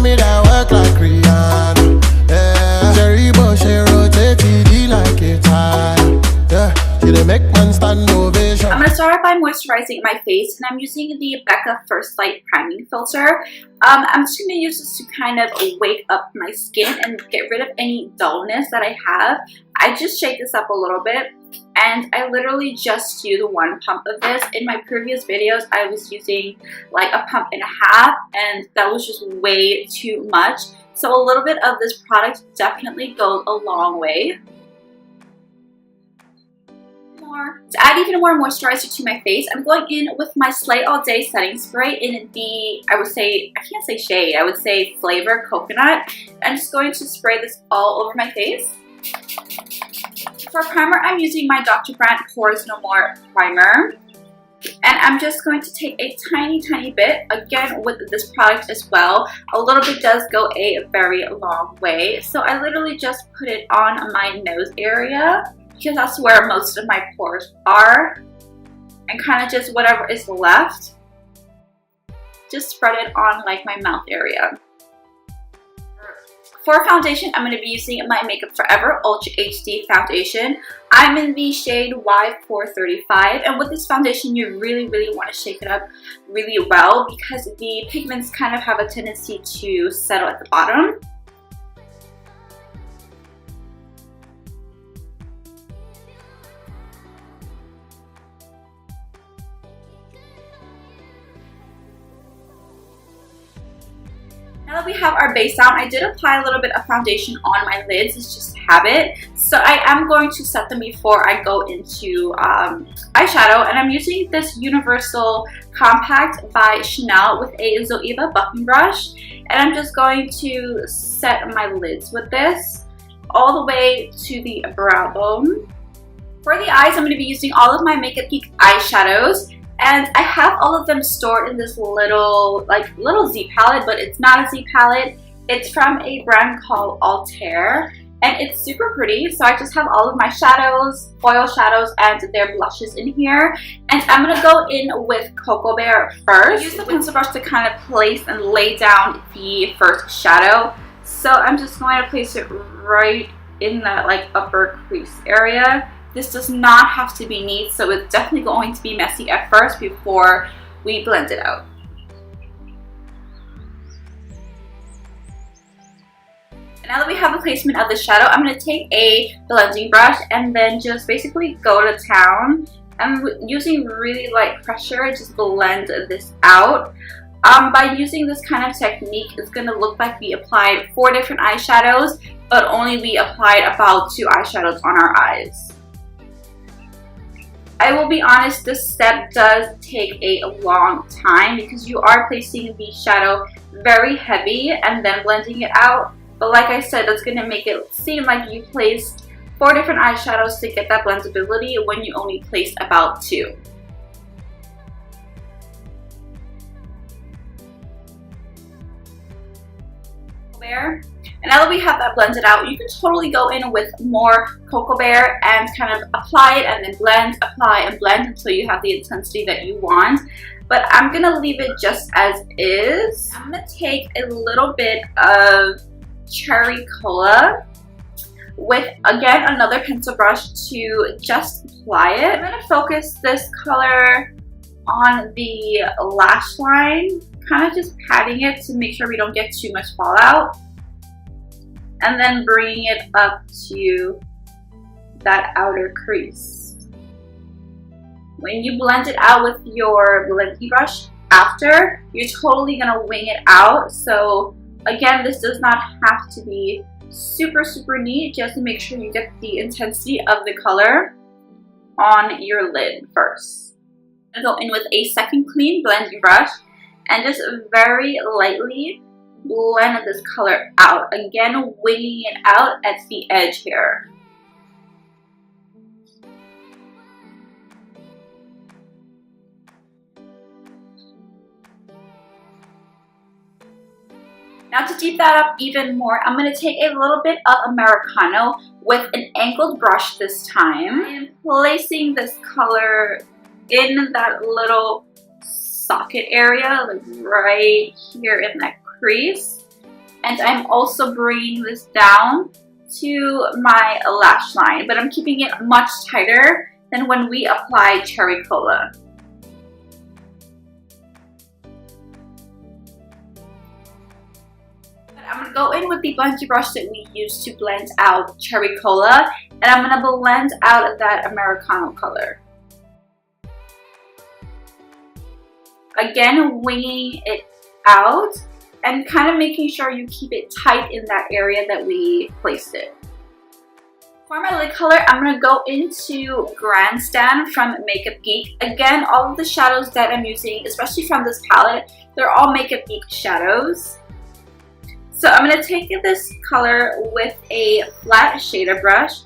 give me that work like Rihanna. Yeah, Jerry Bush, she rotate TD like a time. Yeah, she dey make man stand ovation. I'm gonna start off by moisturizing my face, and I'm using the Becca First Light Priming Filter. I'm just gonna use this to kind of wake up my skin and get rid of any dullness that I have. I just shake this up a little bit, and I literally just use one pump of this. In my previous videos, I was using like a pump and a half, and that was just way too much. So a little bit of this product definitely goes a long way. To add even more moisturizer to my face, I'm going in with my Slay All Day Setting Spray in the, I can't say shade, I would say flavor coconut. I'm just going to spray this all over my face. For primer, I'm using my Dr. Brandt Pores No More primer. And I'm just going to take a tiny bit, again with this product as well. A little bit does go a very long way. So I literally just put it on my nose area, because that's where most of my pores are, and kind of just whatever is left, just spread it on like my mouth area. For foundation, I'm going to be using my Makeup Forever Ultra HD foundation. I'm in the shade Y435, and with this foundation you really want to shake it up really well, because the pigments kind of have a tendency to settle at the bottom. Now that we have our base down, I did apply a little bit of foundation on my lids. It's just habit. So I am going to set them before I go into eyeshadow. And I'm using this Universal Compact by Chanel with a Zoeva buffing brush. And I'm just going to set my lids with this all the way to the brow bone. For the eyes, I'm going to be using all of my Makeup Geek eyeshadows. And I have all of them stored in this little Z palette, but it's not a Z palette. It's from a brand called Altair, and it's super pretty. So I just have all of my shadows, foil shadows, and their blushes in here. And I'm gonna go in with Cocoa Bear first. Use the pencil brush to kind of place and lay down the first shadow. So I'm just going to place it right in that like upper crease area. This does not have to be neat, so it's definitely going to be messy at first before we blend it out. And now that we have the placement of the shadow, I'm going to take a blending brush and then just basically go to town. And using really light pressure, just blend this out. By using this kind of technique, it's going to look like we applied 4 different eyeshadows, but only we applied about 2 eyeshadows on our eyes. I will be honest, this step does take a long time because you are placing the shadow very heavy and then blending it out. But like I said, that's going to make it seem like you placed 4 different eyeshadows to get that blendability when you only placed about 2. And now that we have that blended out, you can totally go in with more Cocoa Bear and kind of apply it and then blend, apply and blend until you have the intensity that you want. But I'm going to leave it just as is. I'm going to take a little bit of Cherry Cola with, again, another pencil brush to just apply it. I'm going to focus this color on the lash line, kind of just patting it to make sure we don't get too much fallout. And then bringing it up to that outer crease. When you blend it out with your blending brush after, you're totally gonna wing it out. So again, this does not have to be super neat, just to make sure you get the intensity of the color on your lid first. I'm gonna go in with a second clean blending brush and just very lightly blend this color out. Again, winging it out at the edge here. Now to deep that up even more, I'm going to take a little bit of Americano with an angled brush this time. And placing this color in that little socket area, like right here in that crease. And I'm also bringing this down to my lash line, but I'm keeping it much tighter than when we applied Cherry Cola. I'm going to go in with the blending brush that we used to blend out Cherry Cola, and I'm going to blend out that Americano color. Again, winging it out and kind of making sure you keep it tight in that area that we placed it. For my lid color, I'm going to go into Grandstand from Makeup Geek. Again, all of the shadows that I'm using, especially from this palette, they're all Makeup Geek shadows. So I'm going to take this color with a flat shader brush.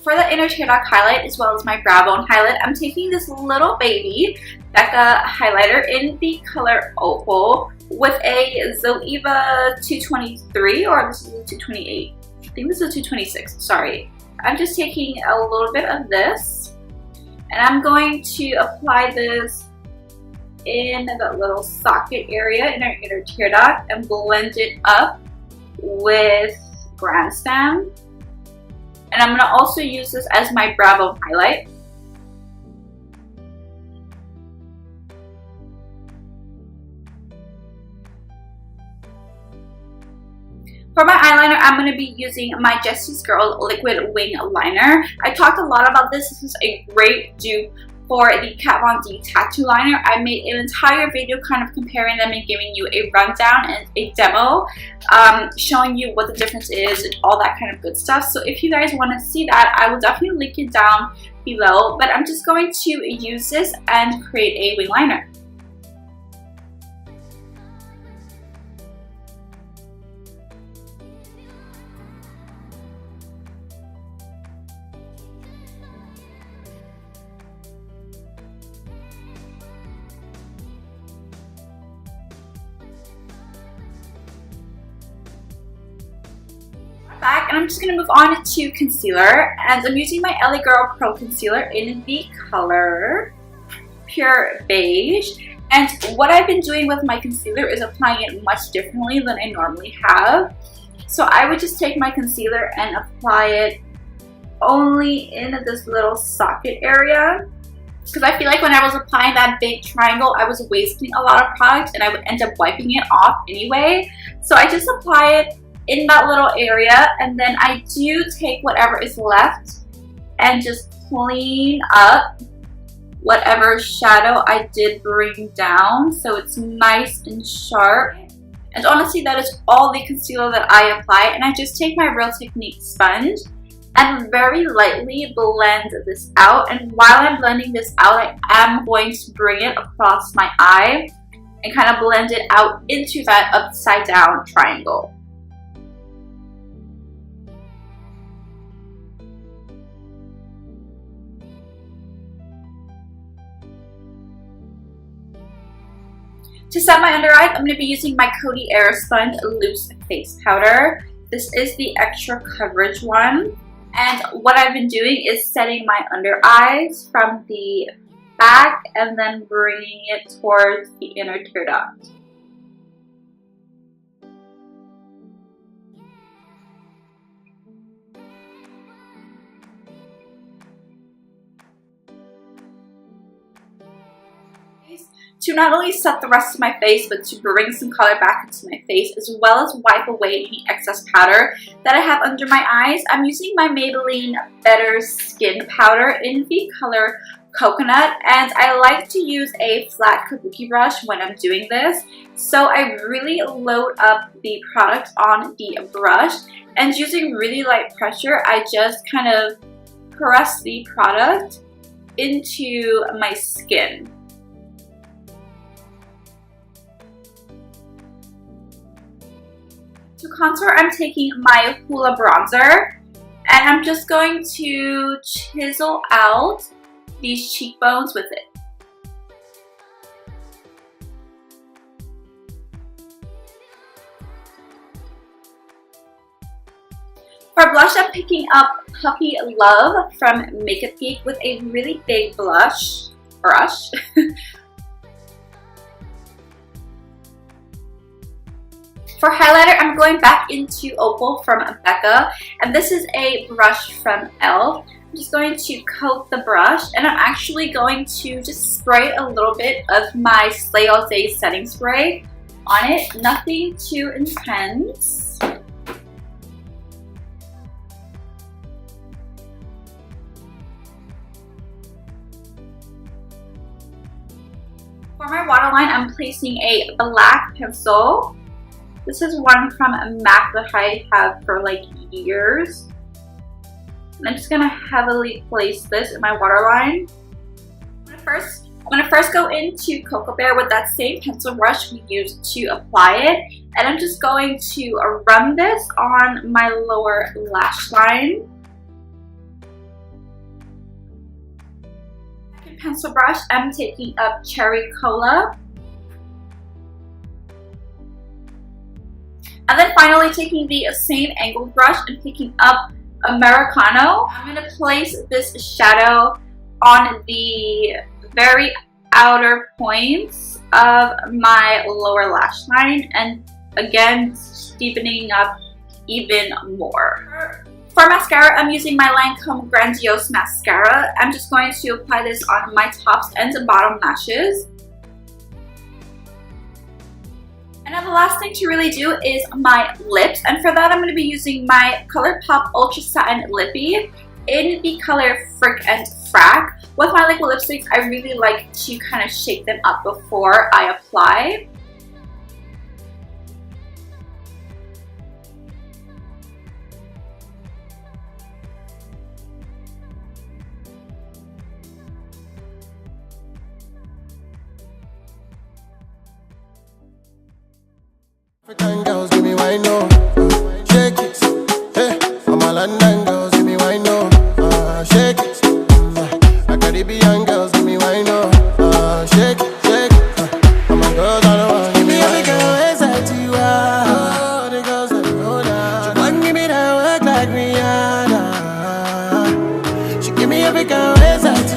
For the inner tear duct highlight as well as my brow bone highlight, I'm taking this little baby Becca highlighter in the color Opal with a Zoeva 223, or this is a 228. I think this is a 226, sorry. I'm just taking a little bit of this and I'm going to apply this in the little socket area in our inner tear duct and blend it up with Grandstand. And I'm going to also use this as my brow bone highlight. For my eyeliner, I'm going to be using my Jessie's Girl Liquid Wing Liner. I talked a lot about this. This is a great dupe for the Kat Von D tattoo liner. I made an entire video kind of comparing them and giving you a rundown and a demo, showing you what the difference is and all that kind of good stuff. So if you guys want to see that, I will definitely link it down below. But I'm just going to use this and create a wing liner. Back, and I'm just going to move on to concealer, and I'm using my LA Girl Pro Concealer in the color Pure Beige. And what I've been doing with my concealer is applying it much differently than I normally have. So I would just take my concealer and apply it only in this little socket area, because I feel like when I was applying that big triangle, I was wasting a lot of product and I would end up wiping it off anyway. So I just apply it in that little area, and then I do take whatever is left and just clean up whatever shadow I did bring down so it's nice and sharp. And honestly, that is all the concealer that I apply, and I just take my Real Technique sponge and very lightly blend this out. And while I'm blending this out, I am going to bring it across my eye and kind of blend it out into that upside down triangle. To set my under eye, I'm going to be using my Coty AirSpun Loose Face Powder. This is the extra coverage one. And what I've been doing is setting my under eyes from the back and then bringing it towards the inner tear duct. To not only set the rest of my face, but to bring some color back into my face, as well as wipe away any excess powder that I have under my eyes, I'm using my Maybelline Better Skin Powder in the color Coconut, and I like to use a flat kabuki brush when I'm doing this. So I really load up the product on the brush, and using really light pressure, I just kind of press the product into my skin. To contour, I'm taking my Hulla bronzer, and I'm just going to chisel out these cheekbones with it. For blush, I'm picking up Puppy Love from Makeup Geek with a really big brush. For highlighter, I'm going back into Opal from Becca, and this is a brush from e.l.f. I'm just going to coat the brush, and I'm actually going to just spray a little bit of my Slay All Day setting spray on it. Nothing too intense. For my waterline, I'm placing a black pencil. This is one from MAC that I have for like years. And I'm just gonna heavily place this in my waterline. I'm gonna first go into Cocoa Bear with that same pencil brush we used to apply it. And I'm just going to run this on my lower lash line. Second pencil brush, I'm taking up Cherry Cola. And then finally taking the same angled brush and picking up Americano. I'm going to place this shadow on the very outer points of my lower lash line, and again deepening up even more. For mascara, I'm using my Lancome Grandiose mascara. I'm just going to apply this on my tops and bottom lashes. And now the last thing to really do is my lips, and for that I'm going to be using my ColourPop Ultra Satin Lippy in the color Frick and Frack. With my liquid lipsticks, I really like to kind of shake them up before I apply. African girls, give me wine, no. Shake it. Hey, I'm a London girls, give me wine, no. Shake it. My Caribbean girls, give me wine, no. Shake it, shake it. I'm a girl, I don't want. Give me every girl inside you are. Oh, the girls that know that. She want give me that work like Rihanna. She give me every girl inside you.